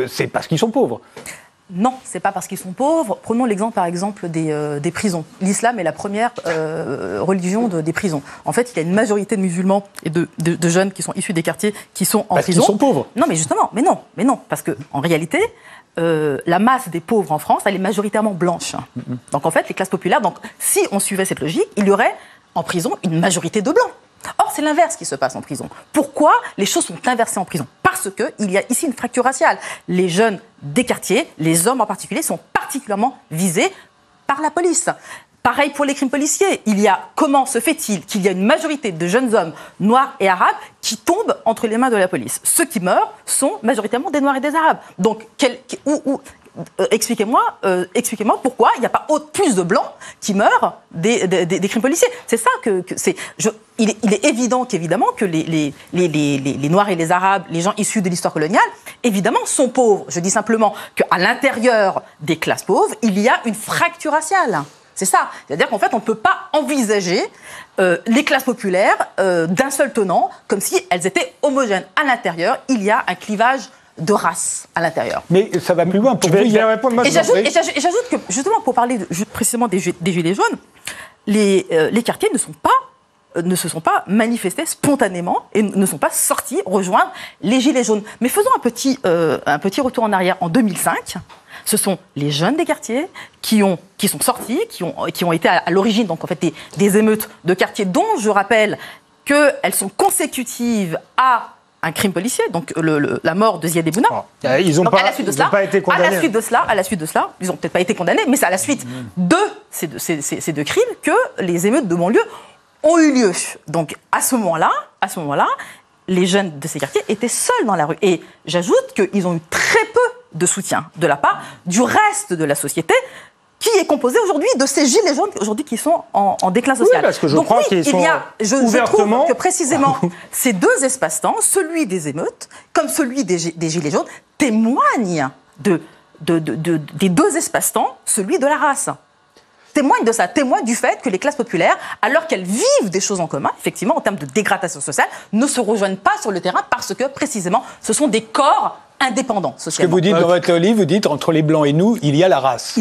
C'est parce qu'ils sont pauvres. Non, c'est pas parce qu'ils sont pauvres. Prenons l'exemple, par exemple, des prisons. L'islam est la première religion des prisons. En fait, il y a une majorité de musulmans et de jeunes qui sont issus des quartiers qui sont en prison. Parce qu'ils sont pauvres. Non, mais justement, mais non, parce que en réalité, la masse des pauvres en France, elle est majoritairement blanche. Donc en fait, les classes populaires. Donc, si on suivait cette logique, il y aurait en prison une majorité de blancs. Or, c'est l'inverse qui se passe en prison. Pourquoi les choses sont inversées en prison? Parce qu'il y a ici une fracture raciale. Les jeunes des quartiers, les hommes en particulier, sont particulièrement visés par la police. Pareil pour les crimes policiers. Comment se fait-il qu'il y a une majorité de jeunes hommes noirs et arabes qui tombent entre les mains de la police? Ceux qui meurent sont majoritairement des noirs et des arabes. Donc, expliquez-moi pourquoi il n'y a pas plus de blancs qui meurent des crimes policiers. C'est ça il est évident que les Noirs et les Arabes, les gens issus de l'histoire coloniale, évidemment, sont pauvres. Je dis simplement qu'à l'intérieur des classes pauvres, il y a une fracture raciale. C'est ça. C'est-à-dire qu'en fait, on ne peut pas envisager les classes populaires d'un seul tenant, comme si elles étaient homogènes. À l'intérieur, il y a un clivage de race à l'intérieur. Mais ça va plus loin. Pour vous, et j'ajoute que, justement, pour parler précisément des Gilets jaunes, les quartiers ne se sont pas manifestés spontanément et ne sont pas sortis rejoindre les Gilets jaunes. Mais faisons un petit retour en arrière. En 2005, ce sont les jeunes des quartiers qui sont sortis, qui ont été à l'origine donc en fait des émeutes de quartier dont je rappelle qu'elles sont consécutives à un crime policier, donc la mort de Ziad Ebouna. Ils n'ont pas été condamnés. À la suite de cela, ils n'ont peut-être pas été condamnés, mais c'est à la suite de ces deux crimes que les émeutes de banlieue ont eu lieu. Donc à ce moment-là, les jeunes de ces quartiers étaient seuls dans la rue. Et j'ajoute qu'ils ont eu très peu de soutien de la part du reste de la société, qui est composé aujourd'hui de ces gilets jaunes aujourd'hui qui sont en déclin social. Oui, parce que je crois qu'ils sont ouvertement... Je trouve que précisément ces deux espaces-temps, celui des émeutes comme celui des gilets jaunes, témoignent des deux espaces-temps, celui de la race. Témoigne de ça, témoigne du fait que les classes populaires, alors qu'elles vivent des choses en commun, effectivement, en termes de dégradation sociale, ne se rejoignent pas sur le terrain parce que, précisément, ce sont des corps indépendants socialement. Ce que vous dites dans votre livre, vous dites, entre les Blancs et nous, il y a la race.